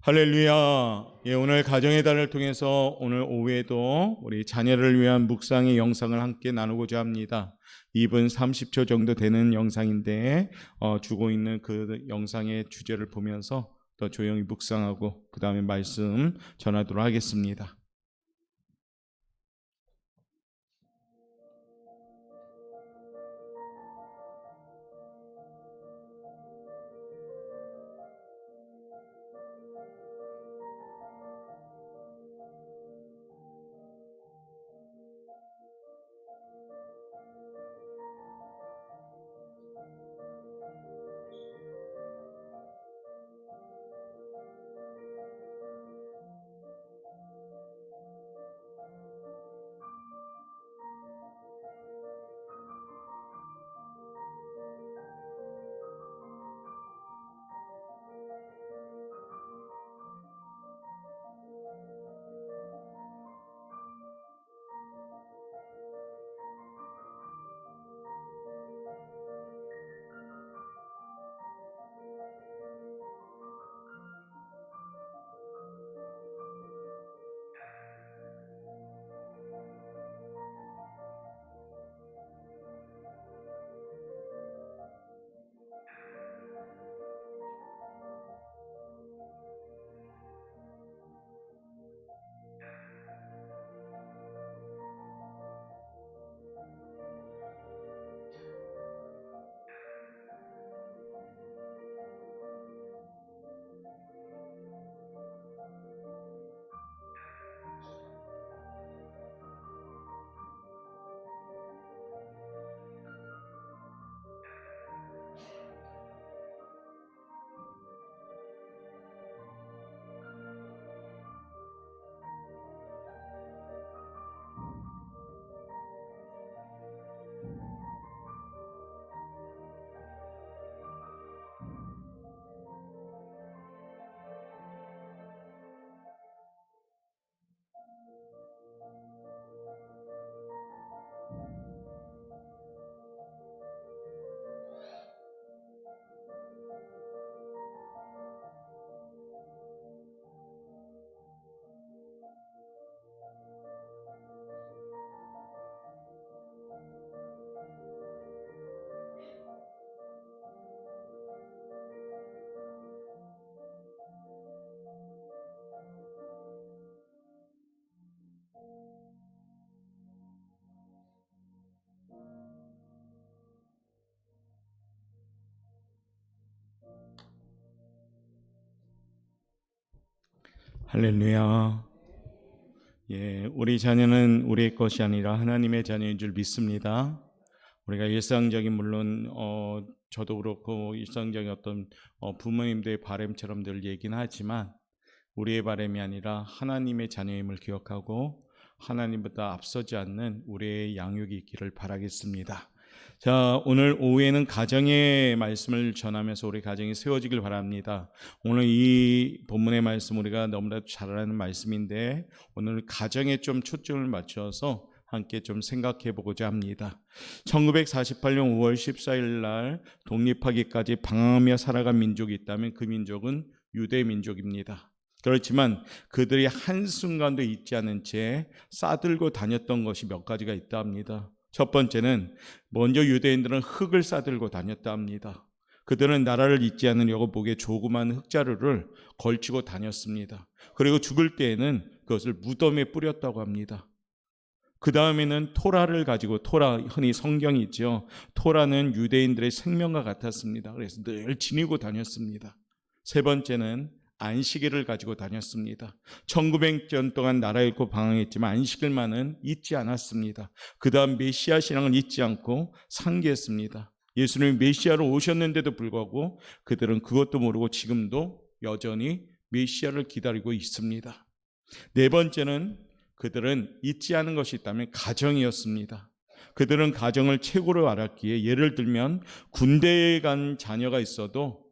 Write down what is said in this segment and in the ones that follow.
할렐루야. 예, 오늘 가정의 달을 통해서 오늘 오후에도 우리 자녀를 위한 묵상의 영상을 함께 나누고자 합니다. 2분 30초 정도 되는 영상인데 주고 있는 그 영상의 주제를 보면서 더 조용히 묵상하고 그 다음에 말씀 전하도록 하겠습니다. 할렐루야. 예, 우리 자녀는 우리의 것이 아니라 하나님의 자녀인 줄 믿습니다. 우리가 일상적인 물론 저도 그렇고 일상적인 어떤 부모님들의 바람처럼 늘 얘기는 하지만 우리의 바람이 아니라 하나님의 자녀임을 기억하고 하나님보다 앞서지 않는 우리의 양육이 있기를 바라겠습니다. 자, 오늘 오후에는 가정의 말씀을 전하면서 우리 가정이 세워지길 바랍니다. 오늘 이 본문의 말씀 우리가 너무나도 잘 아는 말씀인데 오늘 가정에 좀 초점을 맞춰서 함께 좀 생각해 보고자 합니다. 1948년 5월 14일 날 독립하기까지 방황하며 살아간 민족이 있다면 그 민족은 유대 민족입니다. 그렇지만 그들이 한순간도 잊지 않은 채 싸들고 다녔던 것이 몇 가지가 있다 합니다. 첫 번째는 먼저 유대인들은 흙을 싸들고 다녔다 합니다. 그들은 나라를 잊지 않으려고 목에 조그만 흙자루를 걸치고 다녔습니다. 그리고 죽을 때에는 그것을 무덤에 뿌렸다고 합니다. 그 다음에는 토라를 가지고, 토라 흔히 성경이 있죠. 토라는 유대인들의 생명과 같았습니다. 그래서 늘 지니고 다녔습니다. 세 번째는 안식일을 가지고 다녔습니다. 1900년 동안 나라 잃고 방황했지만 안식일만은 잊지 않았습니다. 그 다음 메시아 신앙을 잊지 않고 상기했습니다. 예수님이 메시아로 오셨는데도 불구하고 그들은 그것도 모르고 지금도 여전히 메시아를 기다리고 있습니다. 네 번째는 그들은 잊지 않은 것이 있다면 가정이었습니다. 그들은 가정을 최고로 알았기에 예를 들면 군대에 간 자녀가 있어도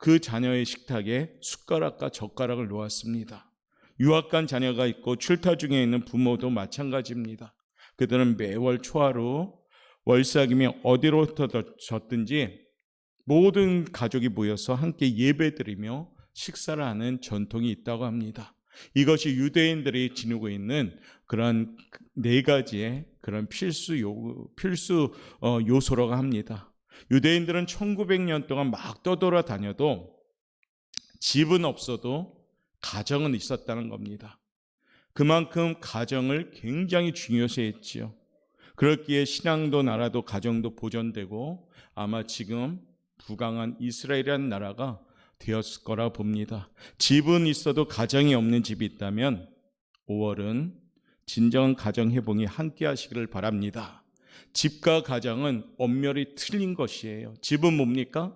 그 자녀의 식탁에 숟가락과 젓가락을 놓았습니다. 유학 간 자녀가 있고 출타 중에 있는 부모도 마찬가지입니다. 그들은 매월 초하루 월삭이며 어디로 졌든지 모든 가족이 모여서 함께 예배드리며 식사를 하는 전통이 있다고 합니다. 이것이 유대인들이 지니고 있는 그런 네 가지의 그런 필수 요소라고 합니다. 유대인들은 1900년 동안 막 떠돌아다녀도 집은 없어도 가정은 있었다는 겁니다. 그만큼 가정을 굉장히 중요시했지요. 그렇기에 신앙도 나라도 가정도 보존되고 아마 지금 부강한 이스라엘이라는 나라가 되었을 거라 봅니다. 집은 있어도 가정이 없는 집이 있다면 5월은 진정한 가정 회복이 함께 하시기를 바랍니다. 집과 가정은 엄밀히 틀린 것이에요. 집은 뭡니까?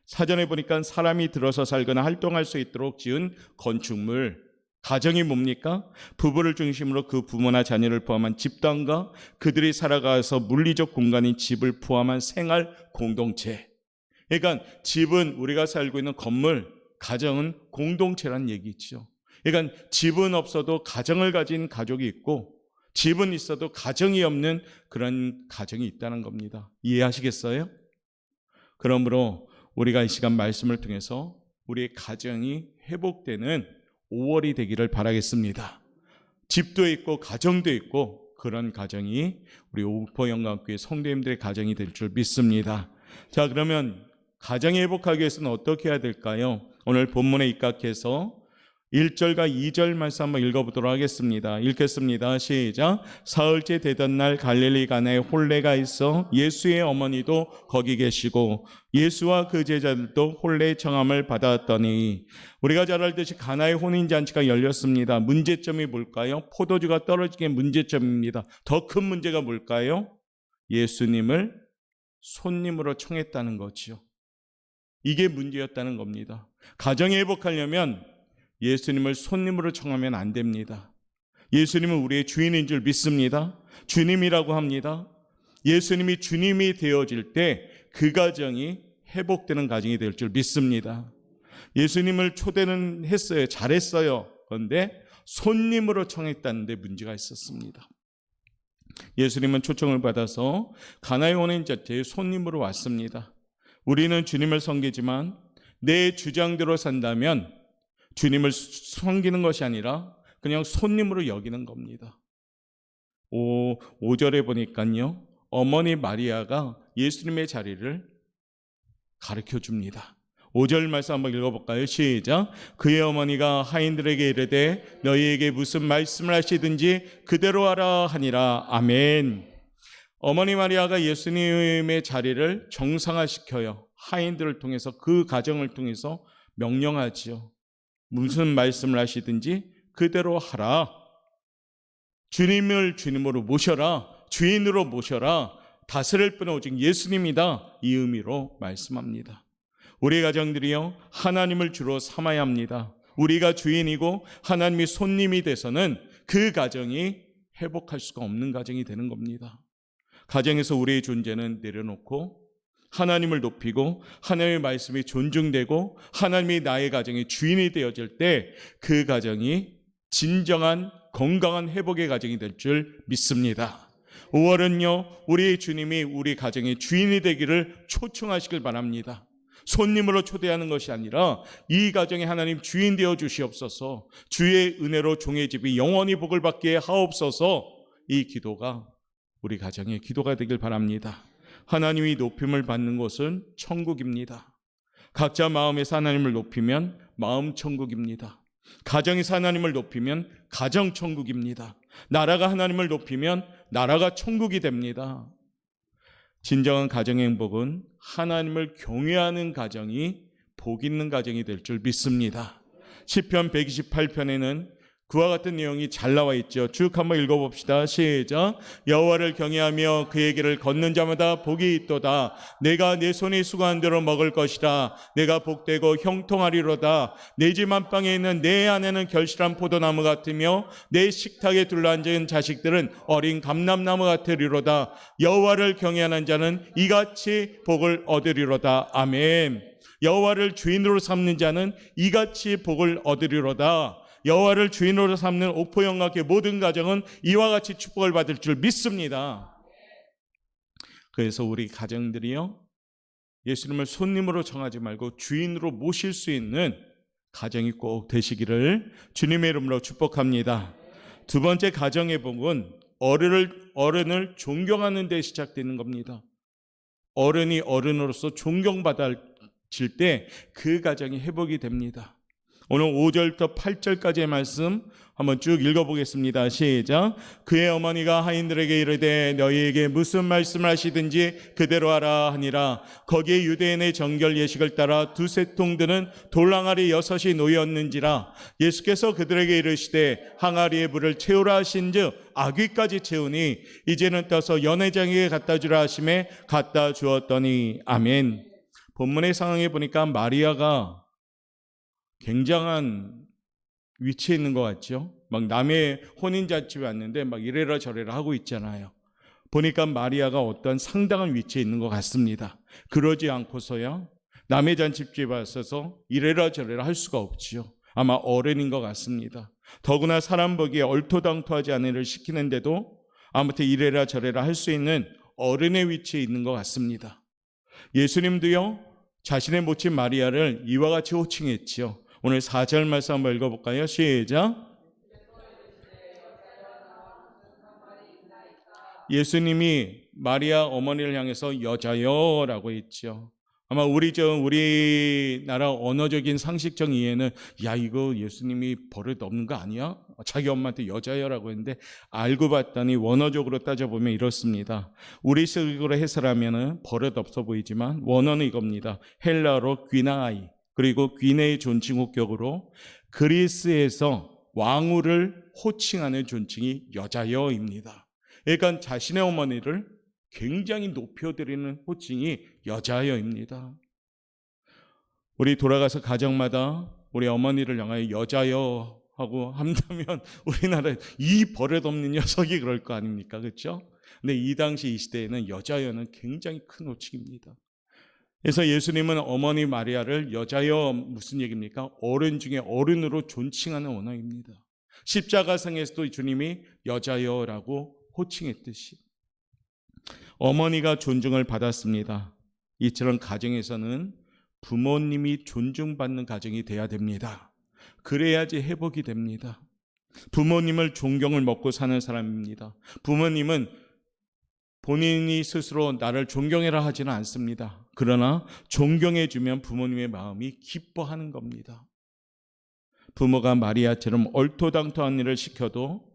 사전에 보니까 사람이 들어서 살거나 활동할 수 있도록 지은 건축물. 가정이 뭡니까? 부부를 중심으로 그 부모나 자녀를 포함한 집단과 그들이 살아가서 물리적 공간인 집을 포함한 생활 공동체. 그러니까 집은 우리가 살고 있는 건물, 가정은 공동체란 얘기죠. 그러니까 집은 없어도 가정을 가진 가족이 있고 집은 있어도 가정이 없는 그런 가정이 있다는 겁니다. 이해하시겠어요? 그러므로 우리가 이 시간 말씀을 통해서 우리의 가정이 회복되는 5월이 되기를 바라겠습니다. 집도 있고 가정도 있고 그런 가정이 우리 오포영광교회 성도님들의 가정이 될 줄 믿습니다. 자, 그러면 가정이 회복하기 위해서는 어떻게 해야 될까요? 오늘 본문에 입각해서 1절과 2절 말씀 한번 읽어보도록 하겠습니다. 읽겠습니다. 시작. 사흘째 되던 날 갈릴리 가나에 혼례가 있어 예수의 어머니도 거기 계시고 예수와 그 제자들도 혼례 청함을 받았더니 우리가 잘 알듯이 가나의 혼인잔치가 열렸습니다. 문제점이 뭘까요? 포도주가 떨어진 게 문제점입니다. 더 큰 문제가 뭘까요? 예수님을 손님으로 청했다는 거죠. 이게 문제였다는 겁니다. 가정이 회복하려면 예수님을 손님으로 청하면 안 됩니다. 예수님은 우리의 주인인 줄 믿습니다. 주님이라고 합니다. 예수님이 주님이 되어질 때 그 가정이 회복되는 가정이 될 줄 믿습니다. 예수님을 초대는 했어요. 잘했어요. 그런데 손님으로 청했다는 데 문제가 있었습니다. 예수님은 초청을 받아서 가나에 오는 자체에 손님으로 왔습니다. 우리는 주님을 섬기지만 내 주장대로 산다면 주님을 섬기는 것이 아니라 그냥 손님으로 여기는 겁니다. 5절에 보니까요, 어머니 마리아가 예수님의 자리를 가르쳐 줍니다. 5절 말씀 한번 읽어볼까요? 시작. 그의 어머니가 하인들에게 이르되 너희에게 무슨 말씀을 하시든지 그대로 하라 하니라. 아멘. 어머니 마리아가 예수님의 자리를 정상화시켜요. 하인들을 통해서, 그 가정을 통해서 명령하지요. 무슨 말씀을 하시든지 그대로 하라. 주님을 주님으로 모셔라. 주인으로 모셔라. 다스릴 분은 오직 예수님이다. 이 의미로 말씀합니다. 우리 가정들이요, 하나님을 주로 삼아야 합니다. 우리가 주인이고 하나님이 손님이 돼서는 그 가정이 회복할 수가 없는 가정이 되는 겁니다. 가정에서 우리의 존재는 내려놓고 하나님을 높이고 하나님의 말씀이 존중되고 하나님이 나의 가정의 주인이 되어질 때 그 가정이 진정한 건강한 회복의 가정이 될 줄 믿습니다. 5월은요, 우리 주님이 우리 가정의 주인이 되기를 초청하시길 바랍니다. 손님으로 초대하는 것이 아니라 이 가정에 하나님 주인 되어 주시옵소서, 주의 은혜로 종의 집이 영원히 복을 받게 하옵소서, 이 기도가 우리 가정의 기도가 되길 바랍니다. 하나님이 높임을 받는 곳은 천국입니다. 각자 마음에서 하나님을 높이면 마음 천국입니다. 가정에서 하나님을 높이면 가정 천국입니다. 나라가 하나님을 높이면 나라가 천국이 됩니다. 진정한 가정의 행복은 하나님을 경외하는 가정이 복 있는 가정이 될 줄 믿습니다. 시편 128편에는 그와 같은 내용이 잘 나와 있죠. 쭉 한번 읽어봅시다. 시작. 여호와를 경외하며 그의 길을 걷는 자마다 복이 있도다. 내가 내 손이 수고한 대로 먹을 것이다. 내가 복되고 형통하리로다. 내 집 안방에 있는 내 아내는 결실한 포도나무 같으며 내 식탁에 둘러앉은 자식들은 어린 감람나무 같으리로다. 여호와를 경외하는 자는 이같이 복을 얻으리로다. 아멘. 여호와를 주인으로 삼는 자는 이같이 복을 얻으리로다. 여호와를 주인으로 삼는 오포영광교회 모든 가정은 이와 같이 축복을 받을 줄 믿습니다. 그래서 우리 가정들이요, 예수님을 손님으로 정하지 말고 주인으로 모실 수 있는 가정이 꼭 되시기를 주님의 이름으로 축복합니다. 두 번째 가정의 복은 어른을 존경하는 데 시작되는 겁니다. 어른이 어른으로서 존경받아질 때 그 가정이 회복이 됩니다. 오늘 5절부터 8절까지의 말씀 한번 쭉 읽어보겠습니다. 시작. 그의 어머니가 하인들에게 이르되 너희에게 무슨 말씀을 하시든지 그대로 하라 하니라. 거기에 유대인의 정결 예식을 따라 두세 통 드는 돌항아리 6이 놓였는지라. 예수께서 그들에게 이르시되 항아리에 물을 채우라 하신즉 아귀까지 채우니 이제는 떠서 연회장에게 갖다 주라 하심에 갖다 주었더니. 아멘. 본문의 상황에 보니까 마리아가 굉장한 위치에 있는 것 같죠. 막 남의 혼인잔치에 왔는데 막 이래라 저래라 하고 있잖아요. 보니까 마리아가 어떤 상당한 위치에 있는 것 같습니다. 그러지 않고서야 남의 잔치집에 왔어서 이래라 저래라 할 수가 없지요. 아마 어른인 것 같습니다. 더구나 사람 보기에 얼토당토하지 않은 일을 시키는데도 아무튼 이래라 저래라 할 수 있는 어른의 위치에 있는 것 같습니다. 예수님도요, 자신의 모친 마리아를 이와 같이 호칭했지요. 오늘 4절 말씀 한번 읽어볼까요? 시작. 예수님이 마리아 어머니를 향해서 여자여 라고 했죠. 아마 우리나라 언어적인 상식적 이해는 야 이거 예수님이 버릇 없는 거 아니야? 자기 엄마한테 여자여라고 했는데 알고 봤더니 원어적으로 따져보면 이렇습니다. 우리식으로 해석하면 버릇 없어 보이지만 원어는 이겁니다. 헬라어로 귀나이, 그리고 귀네의 존칭 호격으로 그리스에서 왕후를 호칭하는 존칭이 여자여입니다. 그러니까 자신의 어머니를 굉장히 높여드리는 호칭이 여자여입니다. 우리 돌아가서 가정마다 우리 어머니를 향하여 여자여 하고 한다면 우리나라에 이 버릇없는 녀석이 그럴 거 아닙니까? 그렇죠? 근데 이 당시 이 시대에는 여자여는 굉장히 큰 호칭입니다. 그래서 예수님은 어머니 마리아를 여자여 무슨 얘기입니까? 어른 중에 어른으로 존칭하는 언어입니다. 십자가상에서도 주님이 여자여라고 호칭했듯이 어머니가 존중을 받았습니다. 이처럼 가정에서는 부모님이 존중받는 가정이 돼야 됩니다. 그래야지 회복이 됩니다. 부모님을 존경을 먹고 사는 사람입니다. 부모님은 본인이 스스로 나를 존경해라 하지는 않습니다. 그러나 존경해주면 부모님의 마음이 기뻐하는 겁니다. 부모가 마리아처럼 얼토당토한 일을 시켜도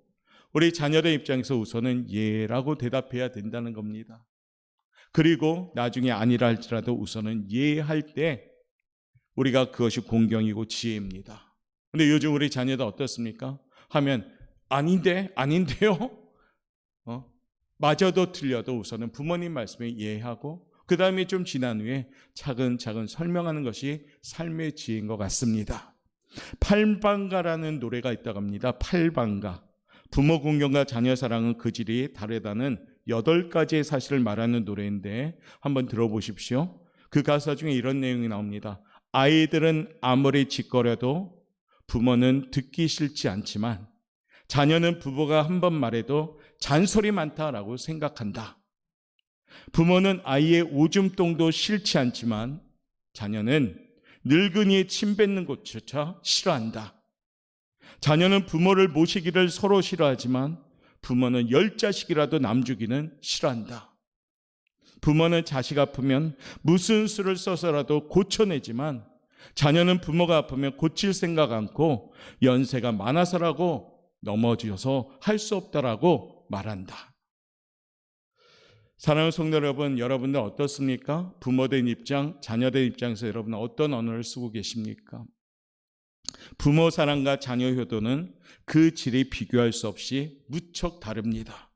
우리 자녀들 입장에서 우선은 예라고 대답해야 된다는 겁니다. 그리고 나중에 아니라 할지라도 우선은 예할 때 우리가 그것이 공경이고 지혜입니다. 근데 요즘 우리 자녀들 어떻습니까? 하면 아닌데요? 맞아도 틀려도 우선은 부모님 말씀에 이해하고 그 다음에 좀 지난 후에 차근차근 설명하는 것이 삶의 지혜인 것 같습니다. 팔방가라는 노래가 있다고 합니다. 팔방가. 부모 공경과 자녀 사랑은 그 질이 다르다는 8가지의 사실을 말하는 노래인데 한번 들어보십시오. 그 가사 중에 이런 내용이 나옵니다. 아이들은 아무리 짓거려도 부모는 듣기 싫지 않지만 자녀는 부모가 한 번 말해도 잔소리 많다라고 생각한다. 부모는 아이의 오줌똥도 싫지 않지만 자녀는 늙은이의 침 뱉는 것조차 싫어한다. 자녀는 부모를 모시기를 서로 싫어하지만 부모는 10자식이라도 남주기는 싫어한다. 부모는 자식 아프면 무슨 수를 써서라도 고쳐내지만 자녀는 부모가 아프면 고칠 생각 않고 연세가 많아서라고 넘어져서 할 수 없다라고 말한다. 사랑하는 성도 여러분, 여러분들 어떻습니까? 부모된 입장, 자녀된 입장에서 여러분은 어떤 언어를 쓰고 계십니까? 부모 사랑과 자녀 효도는 그 질이 비교할 수 없이 무척 다릅니다.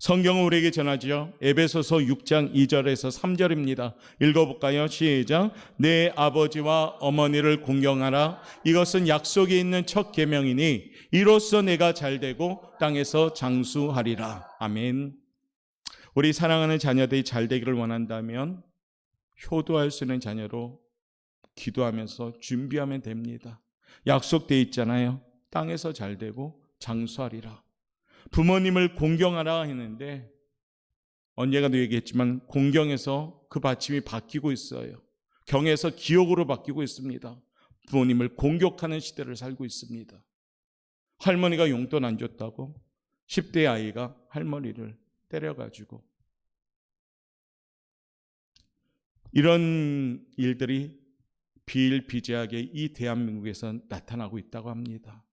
성경은 우리에게 전하죠. 에베소서 6장 2절에서 3절입니다. 읽어볼까요? 시작. 내 아버지와 어머니를 공경하라. 이것은 약속이 있는 첫 계명이니 이로써 내가 잘되고 땅에서 장수하리라. 아멘. 우리 사랑하는 자녀들이 잘되기를 원한다면 효도할 수 있는 자녀로 기도하면서 준비하면 됩니다. 약속되어 있잖아요. 땅에서 잘되고 장수하리라. 부모님을 공경하라 했는데 언젠가도 얘기했지만 공경에서 그 받침이 바뀌고 있어요. 경에서 기억으로 바뀌고 있습니다. 부모님을 공격하는 시대를 살고 있습니다. 할머니가 용돈 안 줬다고 10대 아이가 할머니를 때려가지고, 이런 일들이 비일비재하게 이 대한민국에서 나타나고 있다고 합니다.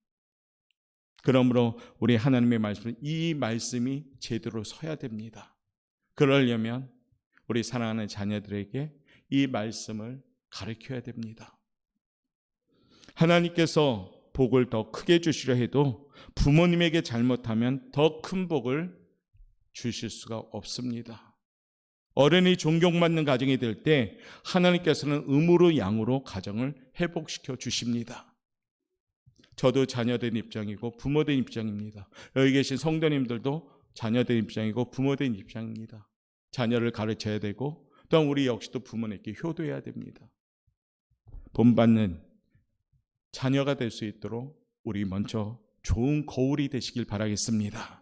그러므로 우리 하나님의 말씀은 이 말씀이 제대로 서야 됩니다. 그러려면 우리 사랑하는 자녀들에게 이 말씀을 가르쳐야 됩니다. 하나님께서 복을 더 크게 주시려 해도 부모님에게 잘못하면 더 큰 복을 주실 수가 없습니다. 어른이 존경받는 가정이 될 때 하나님께서는 음으로 양으로 가정을 회복시켜 주십니다. 저도 자녀된 입장이고 부모된 입장입니다. 여기 계신 성도님들도 자녀된 입장이고 부모된 입장입니다. 자녀를 가르쳐야 되고 또한 우리 역시도 부모님께 효도해야 됩니다. 본받는 자녀가 될 수 있도록 우리 먼저 좋은 거울이 되시길 바라겠습니다.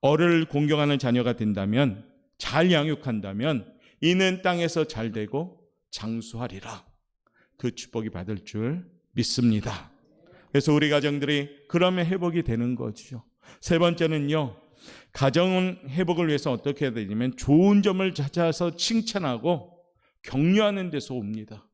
어른을 공경하는 자녀가 된다면, 잘 양육한다면 이는 땅에서 잘 되고 장수하리라. 그 축복이 받을 줄 믿습니다. 그래서 우리 가정들이 그러면 회복이 되는 거죠. 세 번째는요, 가정 회복을 위해서 어떻게 해야 되냐면 좋은 점을 찾아서 칭찬하고 격려하는 데서 옵니다.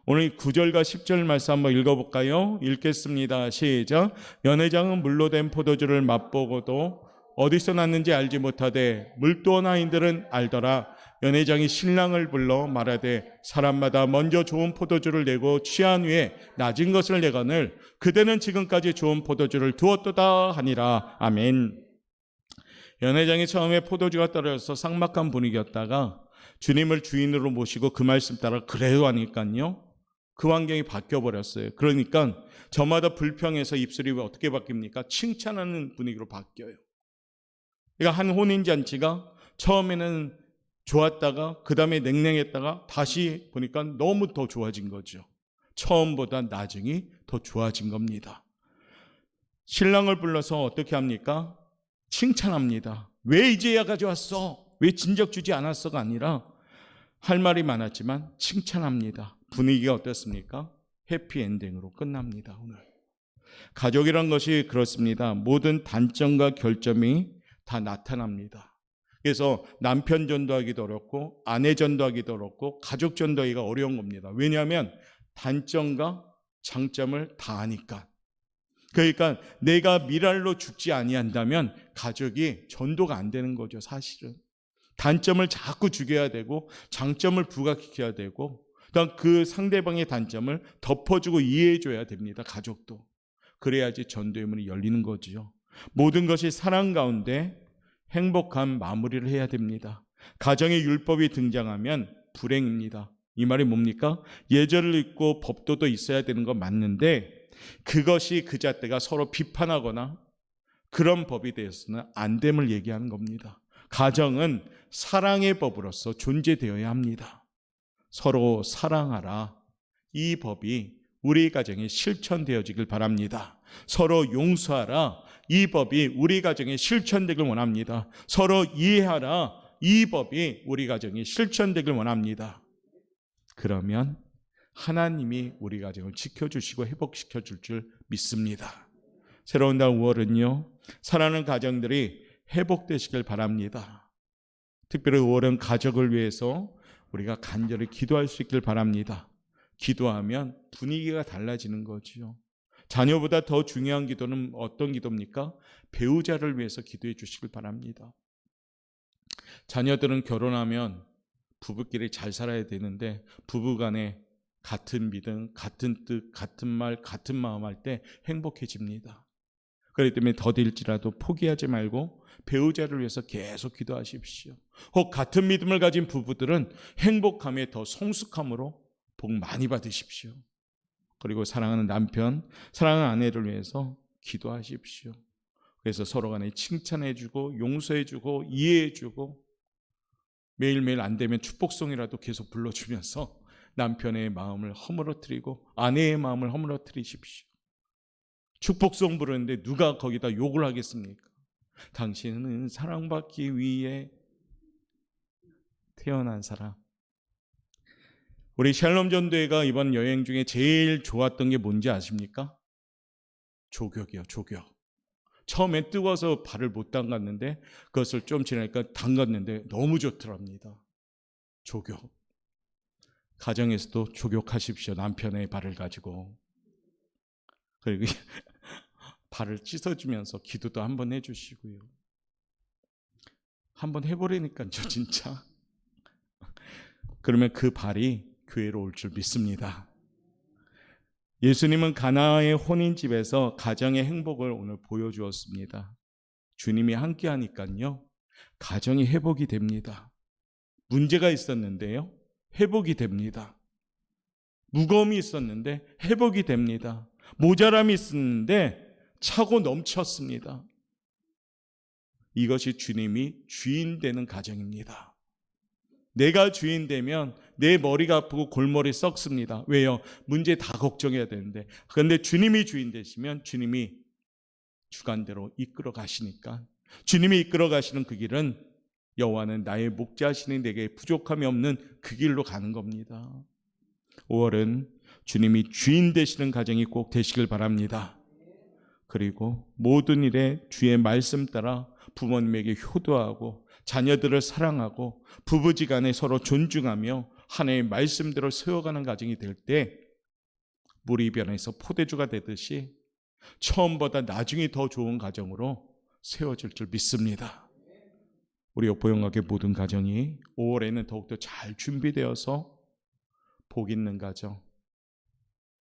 오늘 9절과 10절 말씀 한번 읽어볼까요? 읽겠습니다. 시작. 연회장은 물로 된 포도주를 맛보고도 어디서 났는지 알지 못하되 물도원 아이들은 알더라. 연회장이 신랑을 불러 말하되 사람마다 먼저 좋은 포도주를 내고 취한 후에 낮은 것을 내거늘 그대는 지금까지 좋은 포도주를 두었도다 하니라. 아멘. 연회장이 처음에 포도주가 떨어져서 삭막한 분위기였다가 주님을 주인으로 모시고 그 말씀 따라 그래요 하니까요, 그 환경이 바뀌어버렸어요. 그러니까 저마다 불평해서 입술이 왜 어떻게 바뀝니까? 칭찬하는 분위기로 바뀌어요. 그러니까 한 혼인잔치가 처음에는 좋았다가 그 다음에 냉랭했다가 다시 보니까 너무 더 좋아진 거죠. 처음보다 나중이 더 좋아진 겁니다. 신랑을 불러서 어떻게 합니까? 칭찬합니다. 왜 이제야 가져왔어? 왜 진작 주지 않았어가 아니라 할 말이 많았지만 칭찬합니다. 분위기가 어떻습니까? 해피엔딩으로 끝납니다. 오늘 가족이란 것이 그렇습니다. 모든 단점과 결점이 다 나타납니다. 그래서 남편 전도하기도 어렵고 아내 전도하기도 어렵고 가족 전도하기가 어려운 겁니다. 왜냐하면 단점과 장점을 다 아니까. 그러니까 내가 미랄로 죽지 아니한다면 가족이 전도가 안 되는 거죠. 사실은 단점을 자꾸 죽여야 되고 장점을 부각시켜야 되고 그러니까 그 상대방의 단점을 덮어주고 이해해줘야 됩니다. 가족도. 그래야지 전도의 문이 열리는 거지요. 모든 것이 사랑 가운데 행복한 마무리를 해야 됩니다. 가정의 율법이 등장하면 불행입니다. 이 말이 뭡니까? 예절을 잊고 법도도 있어야 되는 건 맞는데 그것이 그 잣대가 서로 비판하거나 그런 법에 대해서는 안 됨을 얘기하는 겁니다. 가정은 사랑의 법으로서 존재되어야 합니다. 서로 사랑하라. 이 법이 우리 가정에 실천되어지길 바랍니다. 서로 용서하라. 이 법이 우리 가정에 실천되길 원합니다. 서로 이해하라. 이 법이 우리 가정에 실천되길 원합니다. 그러면 하나님이 우리 가정을 지켜주시고 회복시켜 줄 줄 믿습니다. 새로운 달 5월은요, 사랑하는 가정들이 회복되시길 바랍니다. 특별히 5월은 가족을 위해서 우리가 간절히 기도할 수 있길 바랍니다. 기도하면 분위기가 달라지는 거지요. 자녀보다 더 중요한 기도는 어떤 기도입니까? 배우자를 위해서 기도해 주시길 바랍니다. 자녀들은 결혼하면 부부끼리 잘 살아야 되는데 부부간에 같은 믿음, 같은 뜻, 같은 말, 같은 마음 할 때 행복해집니다. 그렇기 때문에 더딜지라도 포기하지 말고 배우자를 위해서 계속 기도하십시오. 혹 같은 믿음을 가진 부부들은 행복함에 더 성숙함으로 복 많이 받으십시오. 그리고 사랑하는 남편, 사랑하는 아내를 위해서 기도하십시오. 그래서 서로 간에 칭찬해주고 용서해주고 이해해주고 매일매일 안 되면 축복송이라도 계속 불러주면서 남편의 마음을 허물어뜨리고 아내의 마음을 허물어뜨리십시오. 축복송 부르는데 누가 거기다 욕을 하겠습니까? 당신은 사랑받기 위해 태어난 사람. 우리 샬롬 전도회가 이번 여행 중에 제일 좋았던 게 뭔지 아십니까? 조격이요, 조격. 처음에 뜨거워서 발을 못 담갔는데 그것을 좀 지나니까 담갔는데 너무 좋더랍니다. 조격. 가정에서도 조격하십시오. 남편의 발을 가지고. 그리고 발을 씻어주면서 기도도 한번 해주시고요. 한번 해보려니까요, 진짜. 그러면 그 발이 교회로 올 줄 믿습니다. 예수님은 가나의 혼인집에서 가정의 행복을 오늘 보여주었습니다. 주님이 함께하니까요, 가정이 회복이 됩니다. 문제가 있었는데요, 회복이 됩니다. 무거움이 있었는데 회복이 됩니다. 모자람이 있었는데 차고 넘쳤습니다. 이것이 주님이 주인 되는 가정입니다. 내가 주인 되면 내 머리가 아프고 골머리 썩습니다. 왜요? 문제 다 걱정해야 되는데. 그런데 주님이 주인 되시면 주님이 주관대로 이끌어 가시니까, 주님이 이끌어 가시는 그 길은 여호와는 나의 목자시니 내게 부족함이 없는 그 길로 가는 겁니다. 5월은 주님이 주인 되시는 가정이 꼭 되시길 바랍니다. 그리고 모든 일에 주의 말씀 따라 부모님에게 효도하고 자녀들을 사랑하고 부부지간에 서로 존중하며 하나님의 말씀대로 세워가는 가정이 될 때 물이 변해서 포도주가 되듯이 처음보다 나중이 더 좋은 가정으로 세워질 줄 믿습니다. 우리 보영학의 모든 가정이 5월에는 더욱더 잘 준비되어서 복 있는 가정,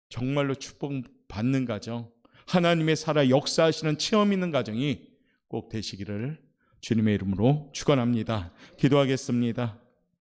정말로 축복받는 가정, 하나님의 살아 역사하시는 체험 있는 가정이 꼭 되시기를 주님의 이름으로 축원합니다. 기도하겠습니다.